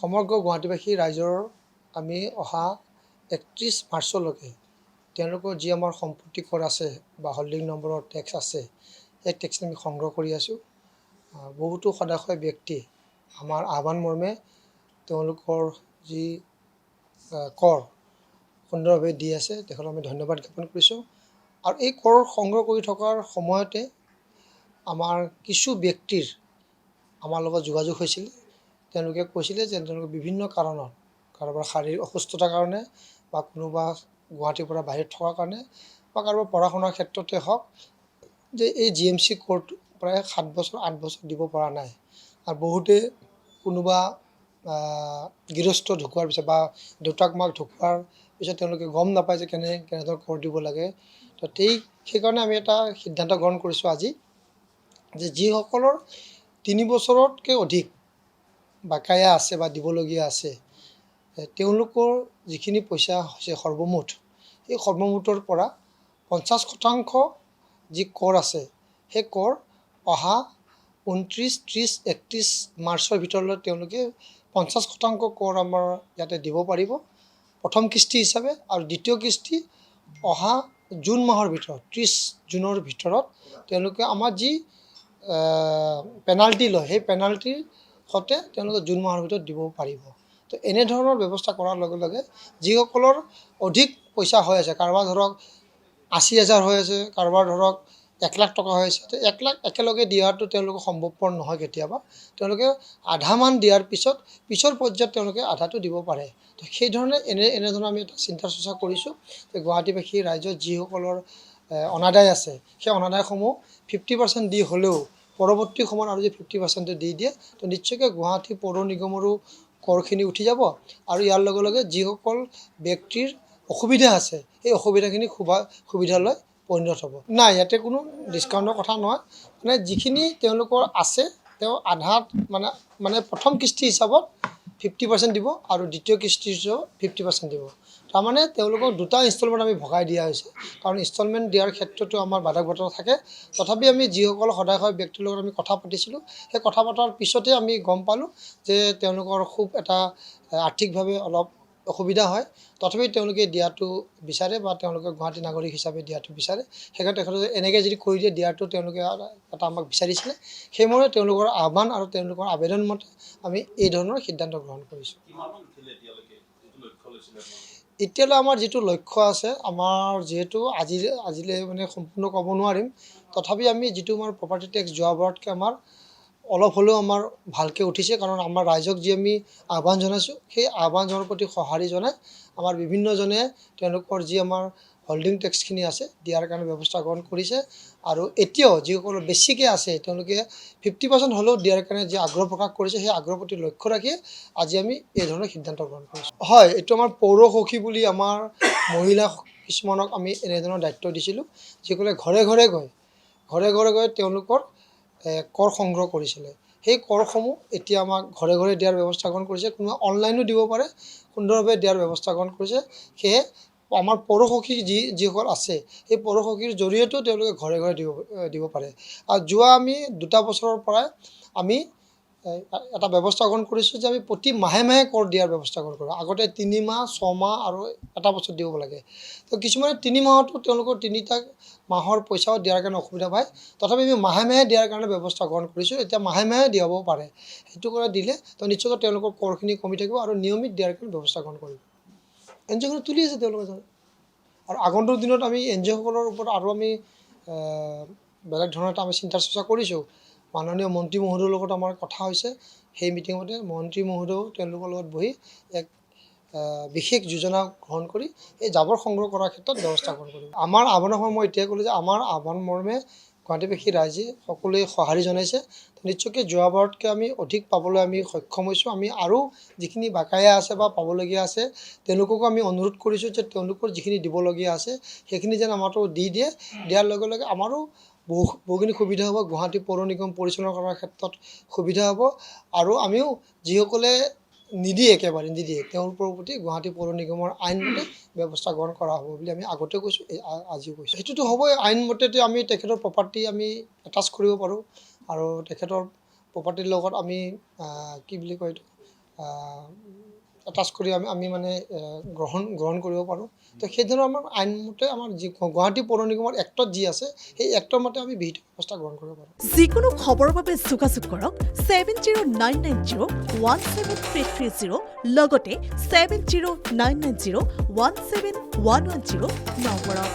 সমগ্ৰ গুৱাহাটীবাসী ৰাইজৰ আমি অহা ৩১ মাৰ্চলৈকে তেওঁলোকৰ যি আমাৰ সম্পত্তি কৰ আছে বা হোল্ডিং নম্বৰৰ টেক্স আছে সেই টেক্স আমি সংগ্ৰহ কৰি আছোঁ। বহুতো সদাশয় ব্যক্তি আমাৰ আহ্বান মৰ্মে তেওঁলোকৰ যি কৰ সুন্দৰভাৱে দি আছে তেখেতক আমি ধন্যবাদ জ্ঞাপন কৰিছোঁ। আৰু এই কৰ সংগ্ৰহ কৰি থকাৰ সময়তে আমাৰ কিছু ব্যক্তিৰ আমাৰ লগত যোগাযোগ হৈছিল। তেওঁলোকে কৈছিলে যে তেওঁলোকে বিভিন্ন কাৰণত কাৰোবাৰ শাৰীৰিক অসুস্থতাৰ কাৰণে বা কোনোবা গুৱাহাটীৰ পৰা বাহিৰত থকাৰ কাৰণে বা কাৰোবাৰ পঢ়া শুনাৰ ক্ষেত্ৰতে হওক যে এই GMC ক'ৰটো প্ৰায় 7 বছৰ 8 বছৰ দিব পৰা নাই। আৰু বহুতে কোনোবা গৃহস্থ ঢুকোৱাৰ পিছত বা দেউতাক মাক ঢুকোৱাৰ পিছত তেওঁলোকে গম নাপায় যে কেনেধৰণৰ কৰ দিব লাগে। তো সেইকাৰণে আমি এটা সিদ্ধান্ত গ্ৰহণ কৰিছোঁ আজি যে যিসকলৰ 3 বছৰতকৈ অধিক বাকায়া আছে বা দিবলগীয়া আছে তেওঁলোকৰ যিখিনি পইচা হৈছে সৰ্বমুঠ সেই সৰ্বমুঠৰ পৰা 50% যি কৰ আছে সেই কৰ অহা 29, 30, 31 মাৰ্চৰ ভিতৰলৈ তেওঁলোকে 50% কৰ আমাৰ ইয়াতে দিব পাৰিব প্ৰথম কিস্তি হিচাপে। আৰু দ্বিতীয় কিস্তি অহা জুন মাহৰ ভিতৰত 30 জুনৰ ভিতৰত তেওঁলোকে আমাৰ যি পেনাল্টি লয় সেই পেনাল্টিৰ সৈতে তেওঁলোকে জুন মাহৰ ভিতৰত দিব পাৰিব। তো এনেধৰণৰ ব্যৱস্থা কৰাৰ লগে লগে যিসকলৰ অধিক পইচা হৈ আছে, কাৰোবাৰ ধৰক 80,000 হৈ আছে, কাৰোবাৰ ধৰক 1 লাখ টকা হৈ আছে, তো 1 লাখ একেলগে দিয়াটো তেওঁলোকৰ সম্ভৱপৰ নহয়। কেতিয়াবা তেওঁলোকে আধামান দিয়াৰ পিছৰ পৰ্যায়ত তেওঁলোকে আধাটো দিব পাৰে। তো সেইধৰণে এনেধৰণে আমি এটা চিন্তা চৰ্চা কৰিছোঁ যে গুৱাহাটীবাসী ৰাইজৰ যিসকলৰ অনাদায় আছে সেই অনাদায়সমূহ 50% দি হ'লেও পৰৱৰ্তী সময়ত আৰু যদি 50% দি দিয়ে তো নিশ্চয়কৈ গুৱাহাটী পৌৰ নিগমৰো কৰখিনি উঠি যাব। আৰু ইয়াৰ লগে লগে যিসকল ব্যক্তিৰ অসুবিধা আছে সেই অসুবিধাখিনি সুবিধালৈ পৰিণত হ'ব। নাই, ইয়াতে কোনো ডিছকাউণ্টৰ কথা নহয়। মানে যিখিনি তেওঁলোকৰ আছে তেওঁ আধাত মানে প্ৰথম কিস্তি হিচাপত 50% দিব আৰু দ্বিতীয় কিস্তি হিচাপত 50% দিব। তাৰমানে তেওঁলোকক দুটা ইনষ্টলমেণ্ট আমি ভগাই দিয়া হৈছে। কাৰণ ইনষ্টলমেণ্ট দিয়াৰ ক্ষেত্ৰতো আমাৰ বাধক বাধকতা থাকে। তথাপি আমি যিসকল সদাশয় ব্যক্তিৰ লগত আমি কথা পাতিছিলোঁ সেই কথা পতাৰ পিছতে আমি গম পালোঁ যে তেওঁলোকৰ খুব এটা আৰ্থিকভাৱে অলপ অসুবিধা হয়। তথাপি তেওঁলোকে দিয়াটো বিচাৰে বা তেওঁলোকে গুৱাহাটী নাগৰিক হিচাপে দিয়াটো বিচাৰে। সেইকাৰণে তেখেতে এনেকৈ যদি কৰি দিয়ে দিয়াটো তেওঁলোকে এটা আমাক বিচাৰিছিলে। সেইমতে তেওঁলোকৰ আহ্বান আৰু তেওঁলোকৰ আবেদন মতে আমি এই ধৰণৰ সিদ্ধান্ত গ্ৰহণ কৰিছোঁ। এতিয়ালৈ আমাৰ যিটো লক্ষ্য আছে, আমাৰ যিহেতু আজিলৈ মানে সম্পূৰ্ণ ক'ব নোৱাৰিম, তথাপি আমি যিটো আমাৰ প্ৰপাৰ্টি টেক্স যোৱাবাৰতকৈ আমাৰ অলপ হ'লেও আমাৰ ভালকৈ উঠিছে। কাৰণ আমাৰ ৰাইজক যি আমি আহ্বান জনাইছোঁ সেই আহ্বানজনৰ প্ৰতি সঁহাৰি জনাই আমাৰ বিভিন্নজনে তেওঁলোকৰ যি আমাৰ হোল্ডিং টেক্সখিনি আছে দিয়াৰ কাৰণে ব্যৱস্থা গ্ৰহণ কৰিছে। আৰু এতিয়াও যিসকলৰ বেছিকৈ আছে তেওঁলোকে 50% হ'লেও দিয়াৰ কাৰণে যি আগ্ৰহ প্ৰকাশ কৰিছে সেই আগ্ৰহৰ প্ৰতি লক্ষ্য ৰাখি আজি আমি এই ধৰণৰ সিদ্ধান্ত গ্ৰহণ কৰিছোঁ। হয়, এইটো আমাৰ পৌৰ সখী বুলি আমাৰ মহিলা কিছুমানক আমি এনেধৰণৰ দায়িত্ব দিছিলোঁ, যিসকলে ঘৰে ঘৰে গৈ তেওঁলোকৰ কৰ সংগ্ৰহ কৰিছিলে। সেই কৰসমূহ এতিয়া আমাক ঘৰে ঘৰে দিয়াৰ ব্যৱস্থা গ্ৰহণ কৰিছে। কোনোবা অনলাইনো দিব পাৰে, সুন্দৰভাৱে দিয়াৰ ব্যৱস্থা গ্ৰহণ কৰিছে। সেয়ে আমাৰ পৌৰ সখী যিসকল আছে সেই পৌৰ সখীৰ জৰিয়তেও তেওঁলোকে ঘৰে ঘৰে দিব পাৰে। আৰু যোৱা আমি 2 বছৰৰ পৰাই আমি এটা ব্যৱস্থা গ্ৰহণ কৰিছোঁ যে আমি প্ৰতি মাহে কৰ দিয়াৰ ব্যৱস্থা গ্ৰহণ কৰোঁ। আগতে 3 মাহ, 6 মাহ আৰু এটা বছৰ দিব লাগে। তো কিছুমানে 3 মাহতো তেওঁলোকৰ 3টা মাহৰ পইচাও দিয়াৰ কাৰণে অসুবিধা পায়। তথাপি আমি মাহে দিয়াৰ কাৰণে ব্যৱস্থা গ্ৰহণ কৰিছোঁ। এতিয়া মাহে দিয়াব পাৰে। সেইটো কৰি দিলে তো নিশ্চয়কৈ তেওঁলোকৰ কৰখিনি কমি থাকিব আৰু নিয়মিত দিয়াৰ কাৰণে ব্যৱস্থা গ্ৰহণ কৰিব। NGO তুলি আছে তেওঁলোকে। আৰু আগন্তুক দিনত আমি NGOসকলৰ ওপৰত আৰু আমি বেলেগ ধৰণৰ এটা আমি চিন্তা চৰ্চা কৰিছোঁ। মাননীয় মন্ত্ৰী মহোদয়ৰ লগত আমাৰ কথা হৈছে। সেই মিটিঙতে মন্ত্ৰী মহোদয়েও তেওঁলোকৰ লগত বহি এক বিশেষ যোজনা গ্ৰহণ কৰি এই জাবৰ সংগ্ৰহ কৰাৰ ক্ষেত্ৰত ব্যৱস্থা গ্ৰহণ কৰিব। আমাৰ আহ্বানৰ মই এতিয়াই ক'লোঁ যে আমাৰ আহ্বান মৰ্মে গুৱাহাটীবাসী ৰাইজে সকলোৱে সঁহাৰি জনাইছে। নিশ্চয়কৈ যোৱাবাৰতকৈ আমি অধিক পাবলৈ আমি সক্ষম হৈছোঁ। আমি আৰু যিখিনি বাকায়া আছে বা পাবলগীয়া আছে তেওঁলোককো আমি অনুৰোধ কৰিছোঁ যে তেওঁলোকৰ যিখিনি দিবলগীয়া আছে সেইখিনি যেন আমাৰতো দি দিয়ে। দিয়াৰ লগে লগে আমাৰো বহুখিনি সুবিধা হ'ব। গুৱাহাটী পৌৰ নিগম পৰিচালনা কৰাৰ ক্ষেত্ৰত সুবিধা হ'ব। আৰু আমিও যিসকলে একেবাৰে নিদিয়ে তেওঁলোকৰ প্ৰতি গুৱাহাটী পৌৰ নিগমৰ আইনমতে ব্যৱস্থা গ্ৰহণ কৰা হ'ব বুলি আমি আগতেও কৈছোঁ, আজিও কৈছোঁ। সেইটোতো হ'বই। আইনমতে আমি তেখেতৰ প্ৰপাৰ্টি আমি এটাচ কৰিব পাৰোঁ আৰু তেখেতৰ প্ৰপাৰ্টিৰ লগত আমি কি বুলি কয় এইটো এটাচ কৰি আমি মানে গ্ৰহণ কৰিব পাৰোঁ। তো সেইধৰণৰ আমাৰ আইনমতে আমাৰ যি গুৱাহাটী পৌৰ নিগমৰ এক্টত যি আছে সেই এক্টৰ মতে আমি বিহিত ব্যৱস্থা গ্ৰহণ কৰিব পাৰোঁ। যিকোনো খবৰৰ বাবে যোগাযোগ কৰক 7099017330 লগতে 7099017110 নম্বৰত।